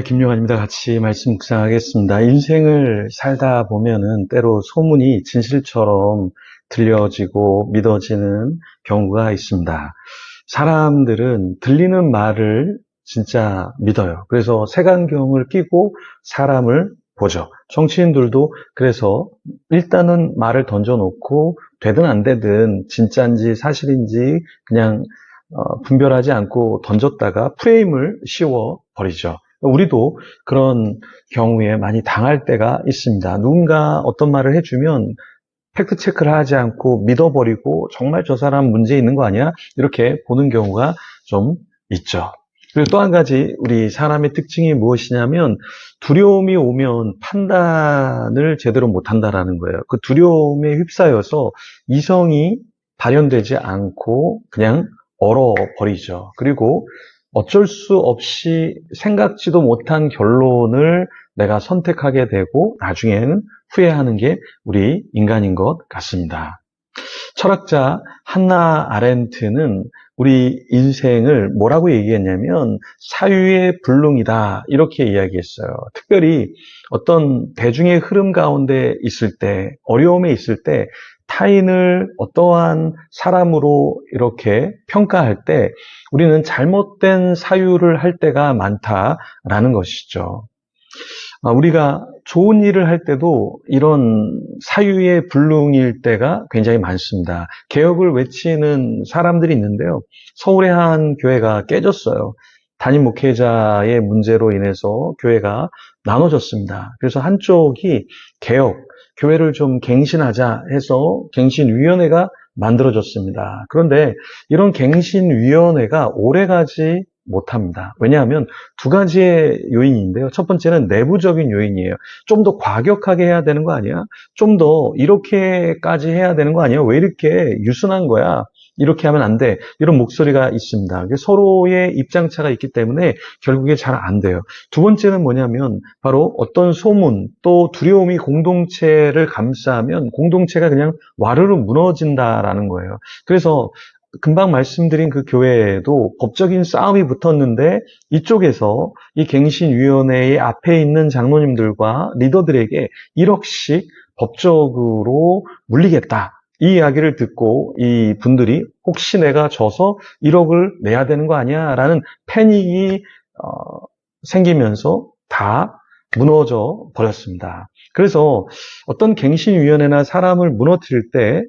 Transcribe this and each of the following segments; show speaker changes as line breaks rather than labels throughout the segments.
네, 김용환입니다. 같이 말씀 묵상하겠습니다. 인생을 살다 보면은 때로 소문이 진실처럼 들려지고 믿어지는 경우가 있습니다. 사람들은 들리는 말을 진짜 믿어요. 그래서 색안경을 끼고 사람을 보죠. 정치인들도 그래서 일단은 말을 던져놓고 되든 안 되든 진짜인지 사실인지 그냥 분별하지 않고 던졌다가 프레임을 씌워 버리죠. 우리도 그런 경우에 많이 당할 때가 있습니다. 누군가 어떤 말을 해주면 팩트 체크를 하지 않고 믿어버리고 정말 저 사람 문제 있는 거 아니야? 이렇게 보는 경우가 좀 있죠. 그리고 또 한 가지 우리 사람의 특징이 무엇이냐면 두려움이 오면 판단을 제대로 못한다라는 거예요. 그 두려움에 휩싸여서 이성이 발현되지 않고 그냥 얼어버리죠. 그리고 어쩔 수 없이 생각지도 못한 결론을 내가 선택하게 되고 나중에는 후회하는 게 우리 인간인 것 같습니다. 철학자 한나 아렌트는 우리 인생을 뭐라고 얘기했냐면 사유의 불능이다 이렇게 이야기했어요. 특별히 어떤 대중의 흐름 가운데 있을 때, 어려움에 있을 때 타인을 어떠한 사람으로 이렇게 평가할 때 우리는 잘못된 사유를 할 때가 많다라는 것이죠. 우리가 좋은 일을 할 때도 이런 사유의 불능일 때가 굉장히 많습니다. 개혁을 외치는 사람들이 있는데요. 서울의 한 교회가 깨졌어요. 담임 목회자의 문제로 인해서 교회가 나눠졌습니다. 그래서 한쪽이 개혁, 교회를 좀 갱신하자 해서 갱신위원회가 만들어졌습니다. 그런데 이런 갱신위원회가 오래가지 못합니다. 왜냐하면 두 가지의 요인인데요. 첫 번째는 내부적인 요인이에요. 좀 더 과격하게 해야 되는 거 아니야? 좀 더 이렇게까지 해야 되는 거 아니야? 왜 이렇게 유순한 거야? 이렇게 하면 안 돼. 이런 목소리가 있습니다. 서로의 입장차가 있기 때문에 결국에 잘 안 돼요. 두 번째는 뭐냐면 바로 어떤 소문 또 두려움이 공동체를 감싸면 공동체가 그냥 와르르 무너진다라는 거예요. 그래서 금방 말씀드린 그 교회에도 법적인 싸움이 붙었는데 이쪽에서 이 갱신위원회의 앞에 있는 장로님들과 리더들에게 1억씩 법적으로 물리겠다. 이 이야기를 듣고 이 분들이 혹시 내가 져서 1억을 내야 되는 거 아니야? 라는 패닉이 생기면서 다 무너져 버렸습니다. 그래서 어떤 갱신위원회나 사람을 무너뜨릴 때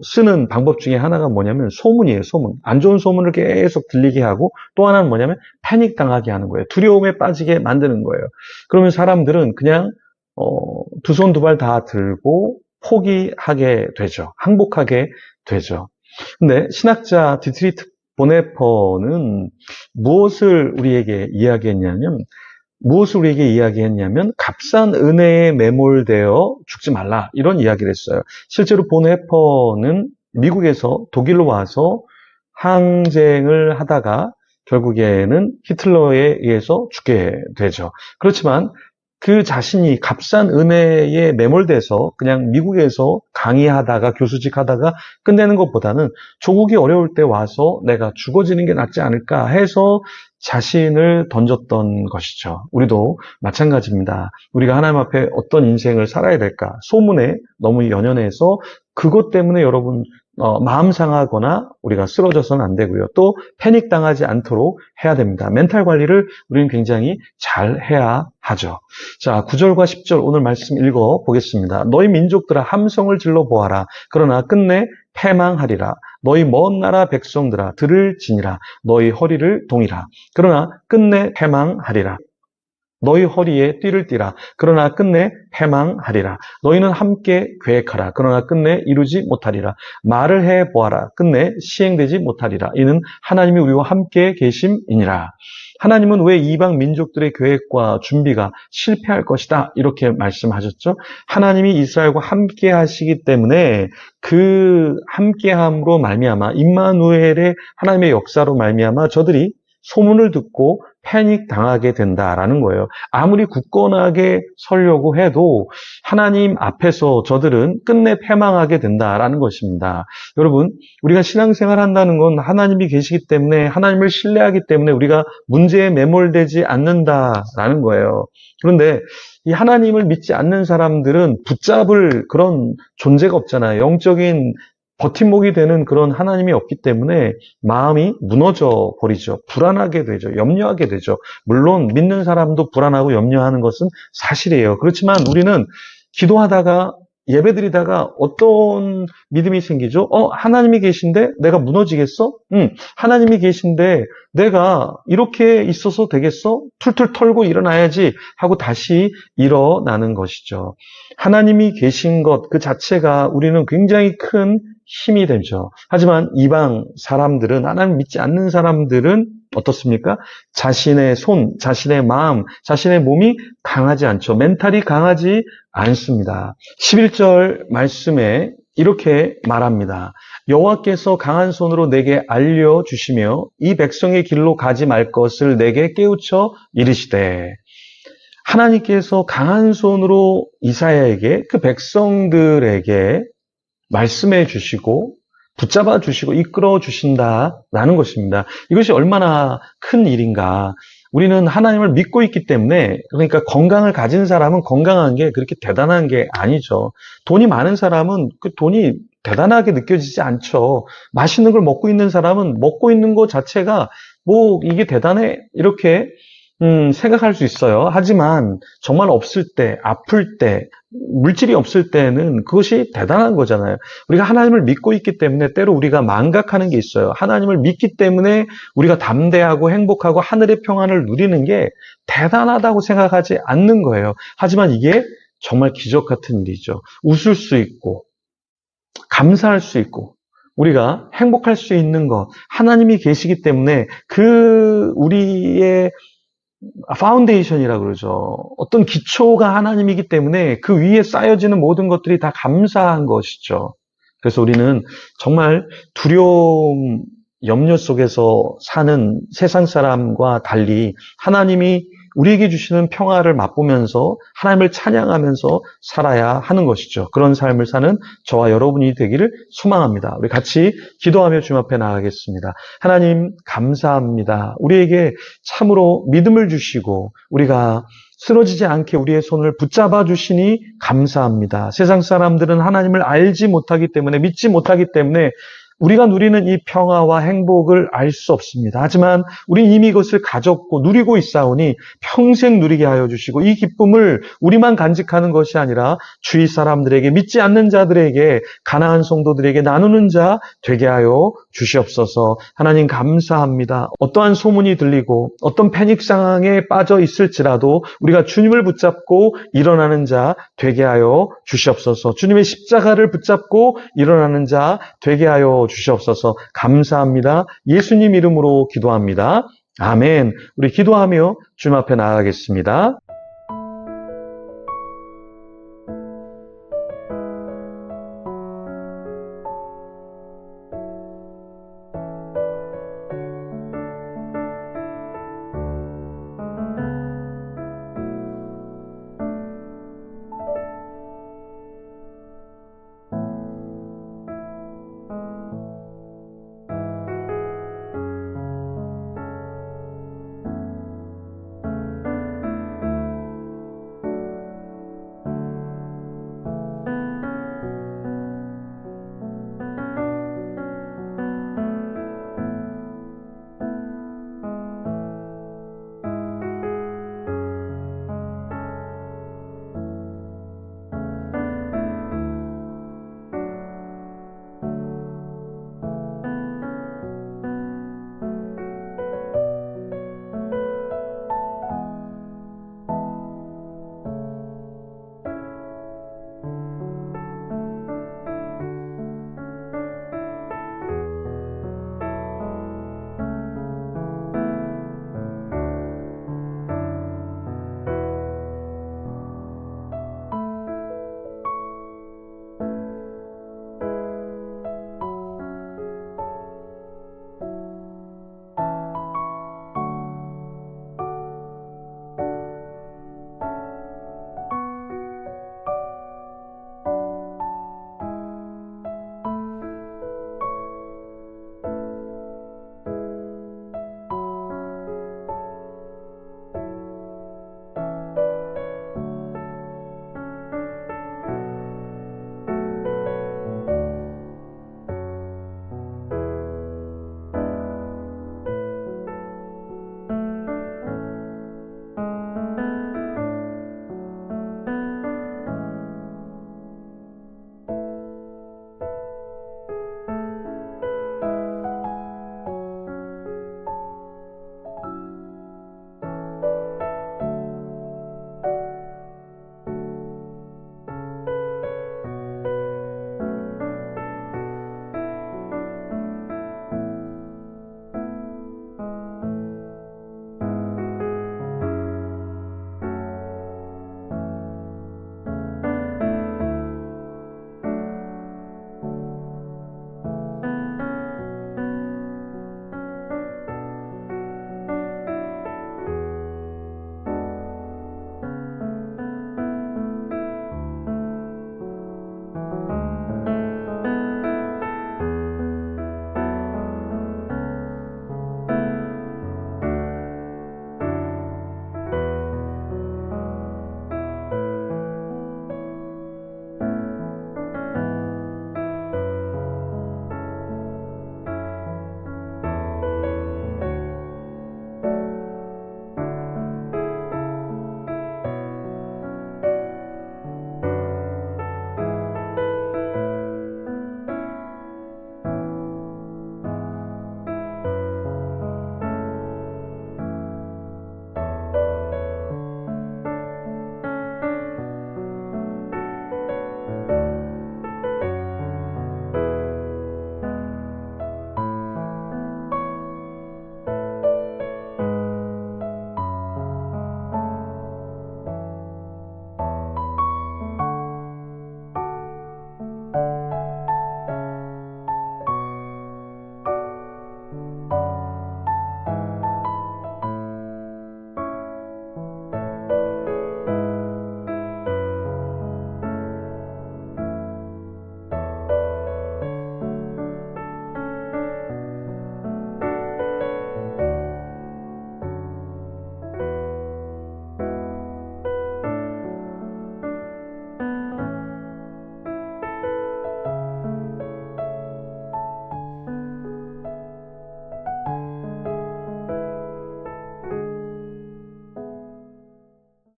쓰는 방법 중에 하나가 뭐냐면 소문이에요, 소문. 안 좋은 소문을 계속 들리게 하고 또 하나는 뭐냐면 패닉 당하게 하는 거예요. 두려움에 빠지게 만드는 거예요. 그러면 사람들은 그냥 두 손 두 발 다 들고 포기하게 되죠. 항복하게 되죠. 근데 신학자 디트리트 보네퍼는 무엇을 우리에게 이야기했냐면 값싼 은혜에 매몰되어 죽지 말라 이런 이야기를 했어요. 실제로 보네퍼는 미국에서 독일로 와서 항쟁을 하다가 결국에는 히틀러에 의해서 죽게 되죠. 그렇지만 그 자신이 값싼 은혜에 매몰돼서 그냥 미국에서 강의하다가 교수직 하다가 끝내는 것보다는 조국이 어려울 때 와서 내가 죽어지는 게 낫지 않을까 해서 자신을 던졌던 것이죠. 우리도 마찬가지입니다. 우리가 하나님 앞에 어떤 인생을 살아야 될까? 소문에 너무 연연해서 그것 때문에 여러분 마음 상하거나 우리가 쓰러져서는 안 되고요. 또 패닉 당하지 않도록 해야 됩니다. 멘탈 관리를 우리는 굉장히 잘 해야 하죠. 자, 9절과 10절 오늘 말씀 읽어 보겠습니다. 너희 민족들아 함성을 질러 보아라. 그러나 끝내 패망하리라. 너희 먼 나라 백성들아 들을 지니라. 너희 허리를 동이라. 그러나 끝내 패망하리라. 너희 허리에 띠를 띠라. 그러나 끝내 패망하리라. 너희는 함께 계획하라. 그러나 끝내 이루지 못하리라. 말을 해보아라. 끝내 시행되지 못하리라. 이는 하나님이 우리와 함께 계심이니라. 하나님은 왜 이방 민족들의 계획과 준비가 실패할 것이다 이렇게 말씀하셨죠. 하나님이 이스라엘과 함께 하시기 때문에 그 함께함으로 말미암아 임마누엘의 하나님의 역사로 말미암아 저들이 소문을 듣고 패닉 당하게 된다라는 거예요. 아무리 굳건하게 서려고 해도 하나님 앞에서 저들은 끝내 패망하게 된다라는 것입니다. 여러분, 우리가 신앙생활 한다는 건 하나님이 계시기 때문에, 하나님을 신뢰하기 때문에 우리가 문제에 매몰되지 않는다라는 거예요. 그런데 이 하나님을 믿지 않는 사람들은 붙잡을 그런 존재가 없잖아요. 영적인 버팀목이 되는 그런 하나님이 없기 때문에 마음이 무너져 버리죠. 불안하게 되죠. 염려하게 되죠. 물론 믿는 사람도 불안하고 염려하는 것은 사실이에요. 그렇지만 우리는 기도하다가 예배드리다가 어떤 믿음이 생기죠? 하나님이 계신데 내가 무너지겠어? 하나님이 계신데 내가 이렇게 있어서 되겠어? 툴툴 털고 일어나야지 하고 다시 일어나는 것이죠. 하나님이 계신 것 그 자체가 우리는 굉장히 큰 힘이 되죠. 하지만 이방 사람들은, 하나님 믿지 않는 사람들은 어떻습니까? 자신의 손, 자신의 마음, 자신의 몸이 강하지 않죠. 멘탈이 강하지 않습니다. 11절 말씀에 이렇게 말합니다. 여호와께서 강한 손으로 내게 알려주시며 이 백성의 길로 가지 말 것을 내게 깨우쳐 이르시되, 하나님께서 강한 손으로 이사야에게, 그 백성들에게 말씀해 주시고 붙잡아 주시고 이끌어 주신다라는 것입니다. 이것이 얼마나 큰 일인가. 우리는 하나님을 믿고 있기 때문에, 그러니까 건강을 가진 사람은 건강한 게 그렇게 대단한 게 아니죠. 돈이 많은 사람은 그 돈이 대단하게 느껴지지 않죠. 맛있는 걸 먹고 있는 사람은 먹고 있는 것 자체가 뭐 이게 대단해 이렇게 생각할 수 있어요. 하지만 정말 없을 때, 아플 때, 물질이 없을 때는 그것이 대단한 거잖아요. 우리가 하나님을 믿고 있기 때문에 때로 우리가 망각하는 게 있어요. 하나님을 믿기 때문에 우리가 담대하고 행복하고 하늘의 평안을 누리는 게 대단하다고 생각하지 않는 거예요. 하지만 이게 정말 기적 같은 일이죠. 웃을 수 있고, 감사할 수 있고, 우리가 행복할 수 있는 것, 하나님이 계시기 때문에 그 우리의 파운데이션이라고 그러죠. 어떤 기초가 하나님이기 때문에 그 위에 쌓여지는 모든 것들이 다 감사한 것이죠. 그래서 우리는 정말 두려움, 염려 속에서 사는 세상 사람과 달리 하나님이 우리에게 주시는 평화를 맛보면서 하나님을 찬양하면서 살아야 하는 것이죠. 그런 삶을 사는 저와 여러분이 되기를 소망합니다. 우리 같이 기도하며 주님 앞에 나가겠습니다. 하나님 감사합니다. 우리에게 참으로 믿음을 주시고 우리가 쓰러지지 않게 우리의 손을 붙잡아 주시니 감사합니다. 세상 사람들은 하나님을 알지 못하기 때문에, 믿지 못하기 때문에 우리가 누리는 이 평화와 행복을 알 수 없습니다. 하지만 우리 이미 이것을 가졌고 누리고 있사오니 평생 누리게 하여 주시고, 이 기쁨을 우리만 간직하는 것이 아니라 주위 사람들에게, 믿지 않는 자들에게, 가나안 성도들에게 나누는 자 되게 하여 주시옵소서. 하나님 감사합니다. 어떠한 소문이 들리고 어떤 패닉 상황에 빠져 있을지라도 우리가 주님을 붙잡고 일어나는 자 되게 하여 주시옵소서. 주님의 십자가를 붙잡고 일어나는 자 되게 하여 주시옵소서. 감사합니다. 예수님 이름으로 기도합니다. 아멘. 우리 기도하며 주님 앞에 나아가겠습니다.